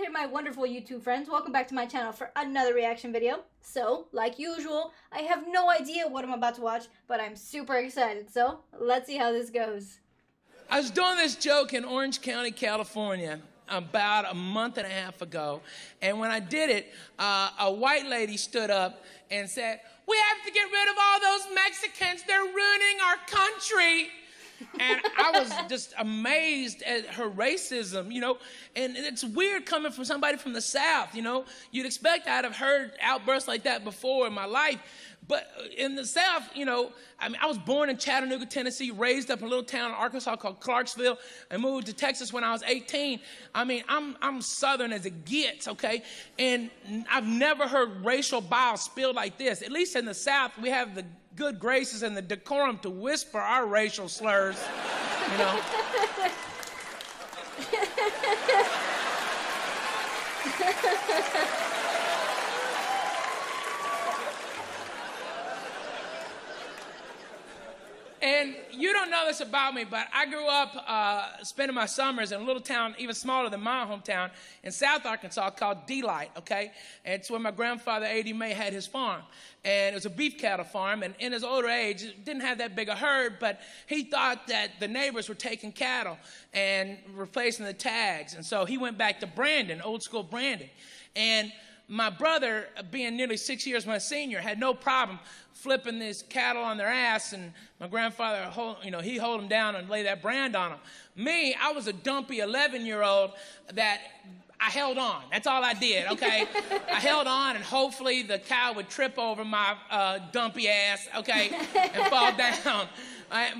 there, my wonderful YouTube friends. Welcome back to my channel for another reaction video. So, like usual, I have no idea what I'm about to watch, but I'm super excited. So, let's see how this goes. I was doing this joke in Orange County, California, about a month and a half ago. And when I did it, a white lady stood up and said, "We have to get rid of all those Mexicans. They're ruining our country." And I was just amazed at her racism, you know, and it's weird coming from somebody from the South, you know. You'd expect I'd have heard outbursts like that before in my life, but in the South, you know, I mean, I was born in Chattanooga, Tennessee, raised up in a little town in Arkansas called Clarksville, and moved to Texas when I was 18. I mean, I'm Southern as it gets, okay? And I've never heard racial bile spilled like this. At least in the South, we have the good graces and the decorum to whisper our racial slurs, you know. And you don't know this about me, but I grew up spending my summers in a little town even smaller than my hometown in South Arkansas called Delight, okay? And it's where my grandfather, Ralphie May, had his farm. And it was a beef cattle farm, and in his older age, didn't have that big a herd, but he thought that the neighbors were taking cattle and replacing the tags. And so he went back to branding, old school branding. And my brother, being nearly 6 years my senior, had no problem flipping these cattle on their ass, and my grandfather, he'd hold them down and lay that brand on them. Me, I was a dumpy 11-year-old that I held on. That's all I did, okay? I held on, and hopefully the cow would trip over my dumpy ass, okay, and fall down.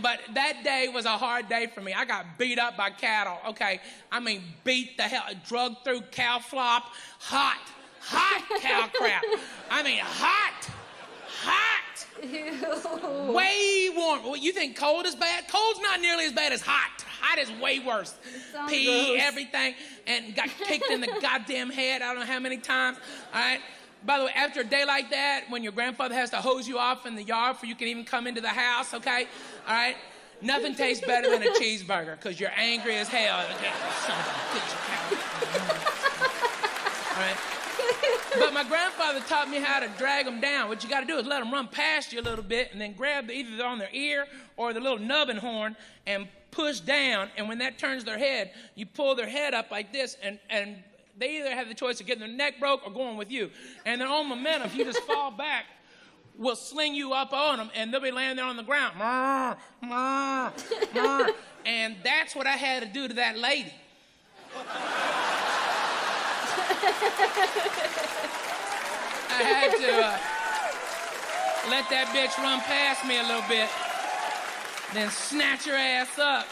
But that day was a hard day for me. I got beat up by cattle, okay? I mean, beat the hell, drugged through cow flop, hot cow crap. I mean, hot. Ew. Way warm. Well, you think cold is bad? Cold's not nearly as bad as hot. Hot is way worse. Pee, gross. everything, and got kicked in the goddamn head I don't know how many times, all right? By the way, after a day like that, when your grandfather has to hose you off in the yard before you can even come into the house, okay, all right? Nothing tastes better than a cheeseburger because you're angry as hell. Okay, son of a bitch, all right? But my grandfather taught me how to drag them down. What you got to do is let them run past you a little bit and then grab either on their ear or the little nubbin horn and push down. And when that turns their head, you pull their head up like this, and they either have the choice of getting their neck broke or going with you. And their own momentum, if you just fall back, will sling you up on them, and they'll be laying there on the ground. And that's what I had to do to that lady. I had to let that bitch run past me a little bit, then snatch her ass up.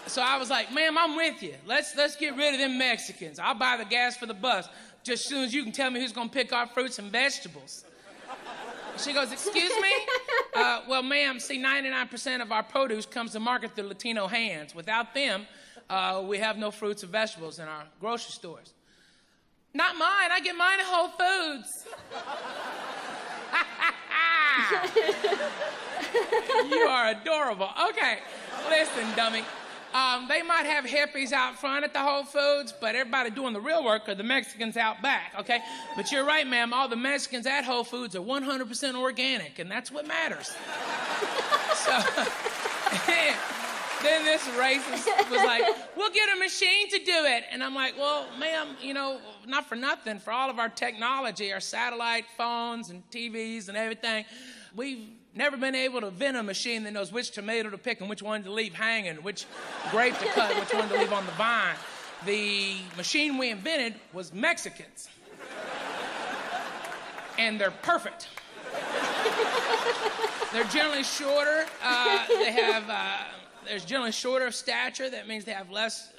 So I was like, "Ma'am, I'm with you. Let's get rid of them Mexicans. I'll buy the gas for the bus just as soon as you can tell me who's gonna pick our fruits and vegetables." She goes, "Excuse me?" Well, ma'am, see, 99% of our produce comes to market through Latino hands. Without them, we have no fruits and vegetables in our grocery stores. "Not mine. I get mine at Whole Foods." You are adorable. Okay, listen, dummy. They might have hippies out front at the Whole Foods, but everybody doing the real work are the Mexicans out back, okay? But you're right, ma'am. All the Mexicans at Whole Foods are 100% organic, and that's what matters. So then this racist was like, "We'll get a machine to do it." And I'm like, "Well, ma'am, you know, not for nothing. For all of our technology, our satellite phones and TVs and everything, we've never been able to invent a machine that knows which tomato to pick and which one to leave hanging, which grape to cut, which one to leave on the vine. The machine we invented was Mexicans. And they're perfect. They're generally shorter. They're generally shorter of stature. That means they have less."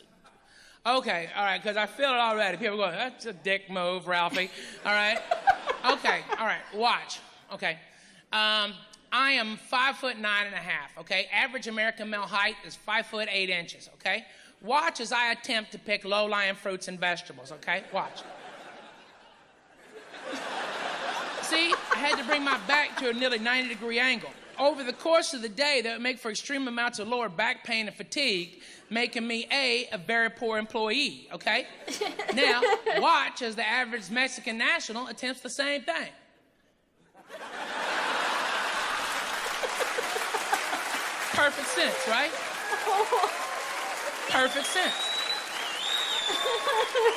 Okay, all right, because I feel it already. People go, "That's a dick move, Ralphie." All right? Okay, all right, watch. Okay. I am 5'9½", okay? Average American male height is 5'8", okay? Watch as I attempt to pick low-lying fruits and vegetables, okay? Watch. See, I had to bring my back to a nearly 90-degree angle. over the course of the day, that would make for extreme amounts of lower back pain and fatigue, making me a very poor employee, okay? Now, watch as the average Mexican national attempts the same thing. Perfect sense, right? Perfect sense.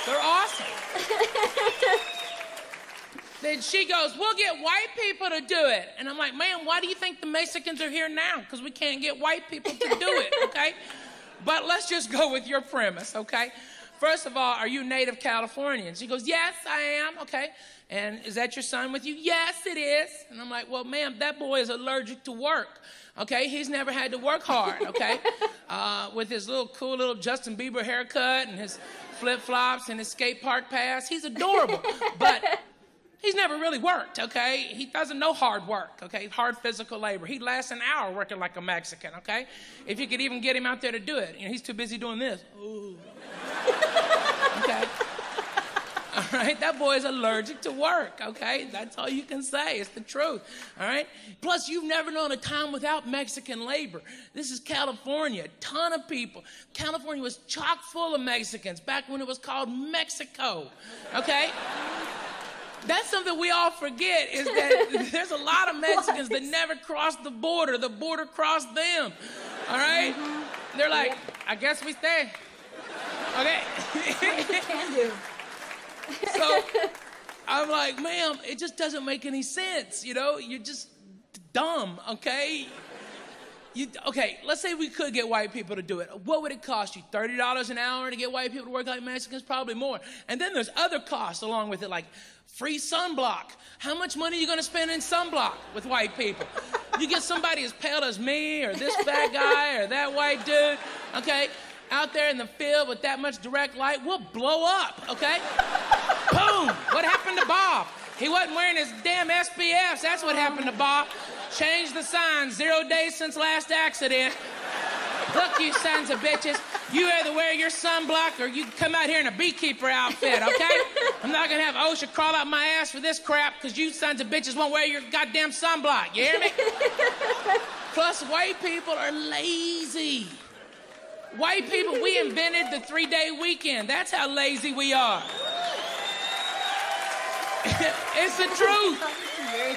They're awesome. Then she goes, we'll get white people to do it. And I'm like, man, why do you think the Mexicans are here now? Because we can't get white people to do it, okay? But let's just go with your premise, okay? First of all, are you native Californian? She goes, yes, I am, okay. And is that your son with you? Yes, it is. And I'm like, well, ma'am, that boy is allergic to work, okay? He's never had to work hard, okay? With his cool little Justin Bieber haircut and his flip-flops and his skate park pass, he's adorable. But he's never really worked, okay? He doesn't know hard work, okay? Hard physical labor. He'd last an hour working like a Mexican, okay? If you could even get him out there to do it. You know, he's too busy doing this. Ooh. Okay? All right? That boy is allergic to work, okay? That's all you can say. It's the truth, all right? Plus, you've never known a time without Mexican labor. This is California. A ton of people. California was chock full of Mexicans back when it was called Mexico, okay? That's something we all forget, is that there's a lot of Mexicans that never crossed the border. The border crossed them, all right? Mm-hmm. They're like, yep. I guess we stay. Okay. Can do. So I'm like, ma'am, it just doesn't make any sense, you know? You're just dumb, okay? Okay, let's say we could get white people to do it. What would it cost you? $30 an hour to get white people to work like Mexicans? Probably more. And then there's other costs along with it, like free sunblock. How much money are you going to spend in sunblock with white people? You get somebody as pale as me or this fat guy or that white dude, okay, out there in the field with that much direct light, we'll blow up, okay? Boom! What happened to Bob? He wasn't wearing his damn SPFs. That's what happened to Bob. Change the sign. 0 days since last accident. Look, you sons of bitches. You either wear your sunblock or you come out here in a beekeeper outfit, okay? I'm not gonna have OSHA crawl out my ass for this crap because you sons of bitches won't wear your goddamn sunblock. You hear me? Plus, white people are lazy. White people, we invented the 3-day weekend. That's how lazy we are. It's the truth.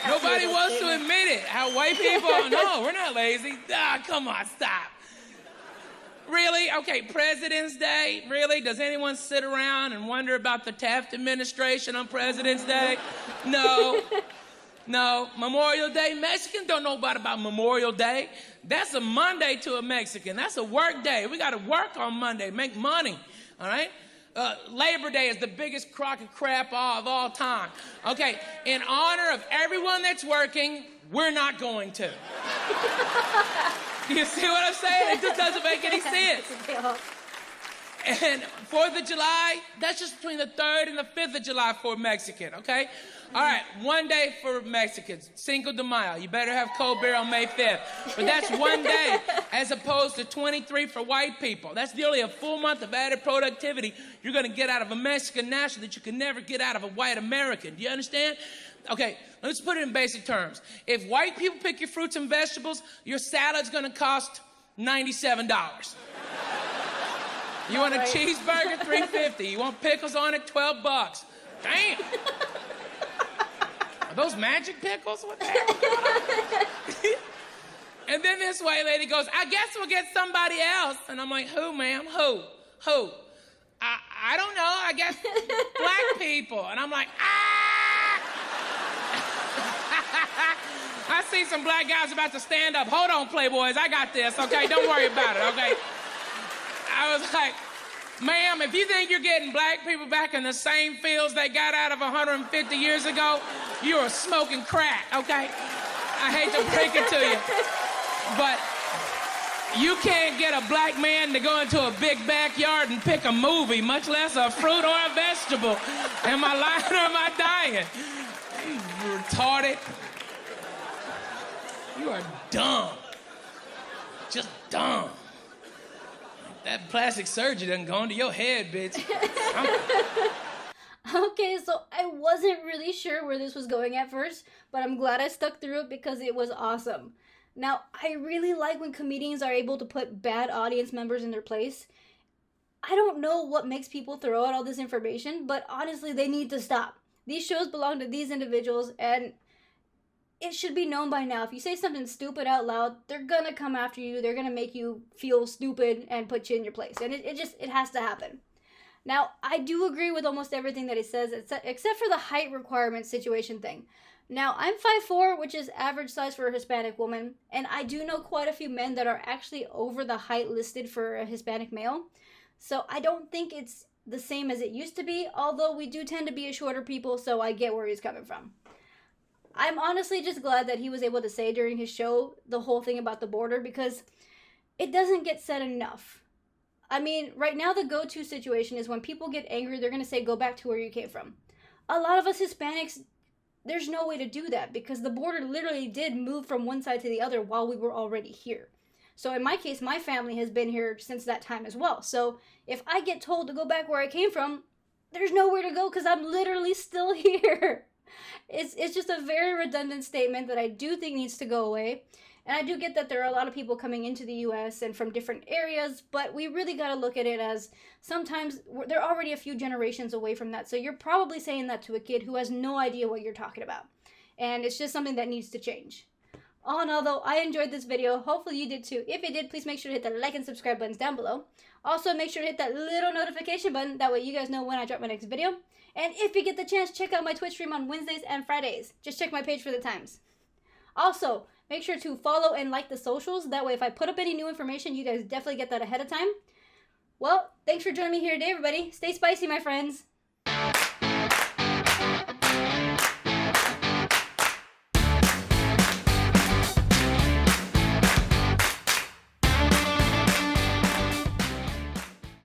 Nobody wants to admit it. How white people, no, we're not lazy. Ah, come on, stop. Really? Okay, President's Day? Really? Does anyone sit around and wonder about the Taft administration on President's Day? No. No. Memorial Day? Mexicans don't know about Memorial Day. That's a Monday to a Mexican. That's a work day. We got to work on Monday, make money, all right? Labor Day is the biggest crock of crap of all time. Okay, in honor of everyone that's working, we're not going to. You see what I'm saying? It just doesn't make any sense. And 4th of July, that's just between the 3rd and the 5th of July for a Mexican, okay? All right, one day for Mexicans, Cinco de Mayo. You better have cold beer on May 5th. But that's one day as opposed to 23 for white people. That's nearly a full month of added productivity you're going to get out of a Mexican national that you can never get out of a white American. Do you understand? Okay, let's put it in basic terms. If white people pick your fruits and vegetables, your salad's going to cost $97. You want a cheeseburger, $3.50. You want pickles on it, $12. Damn. Are those magic pickles? What the hell? And then this white lady goes, I guess we'll get somebody else. And I'm like, who, ma'am? Who? I don't know. I guess black people. And I'm like, I see some black guys about to stand up. Hold on, Playboys. I got this, okay? Don't worry about it, okay? I was like, ma'am, if you think you're getting black people back in the same fields they got out of 150 years ago, you're smoking crack, okay? I hate to break it to you, but you can't get a black man to go into a big backyard and pick a movie, much less a fruit or a vegetable. Am I lying or am I dying? You retarded. You are dumb. Just dumb. That plastic surgery doesn't go into your head, bitch. Okay, so I wasn't really sure where this was going at first, but I'm glad I stuck through it because it was awesome. Now, I really like when comedians are able to put bad audience members in their place. I don't know what makes people throw out all this information, but honestly, they need to stop. These shows belong to these individuals, and it should be known by now. If you say something stupid out loud, they're gonna come after you. They're gonna make you feel stupid and put you in your place. And it has to happen. Now, I do agree with almost everything that he says, except for the height requirement situation thing. Now, I'm 5'4", which is average size for a Hispanic woman, and I do know quite a few men that are actually over the height listed for a Hispanic male. So I don't think it's the same as it used to be, although we do tend to be a shorter people, so I get where he's coming from. I'm honestly just glad that he was able to say during his show the whole thing about the border, because it doesn't get said enough. I mean, right now the go-to situation is when people get angry, they're going to say, go back to where you came from. A lot of us Hispanics, there's no way to do that because the border literally did move from one side to the other while we were already here. So in my case, my family has been here since that time as well. So if I get told to go back where I came from, there's nowhere to go because I'm literally still here. It's just a very redundant statement that I do think needs to go away. And I do get that there are a lot of people coming into the U.S. and from different areas, but we really got to look at it as sometimes they're already a few generations away from that. So you're probably saying that to a kid who has no idea what you're talking about. And it's just something that needs to change. All in all, though, I enjoyed this video. Hopefully you did too. If you did, please make sure to hit the like and subscribe buttons down below. Also, make sure to hit that little notification button. That way you guys know when I drop my next video. And if you get the chance, check out my Twitch stream on Wednesdays and Fridays. Just check my page for the times. Also, make sure to follow and like the socials. That way, if I put up any new information, you guys definitely get that ahead of time. Well, thanks for joining me here today, everybody. Stay spicy, my friends.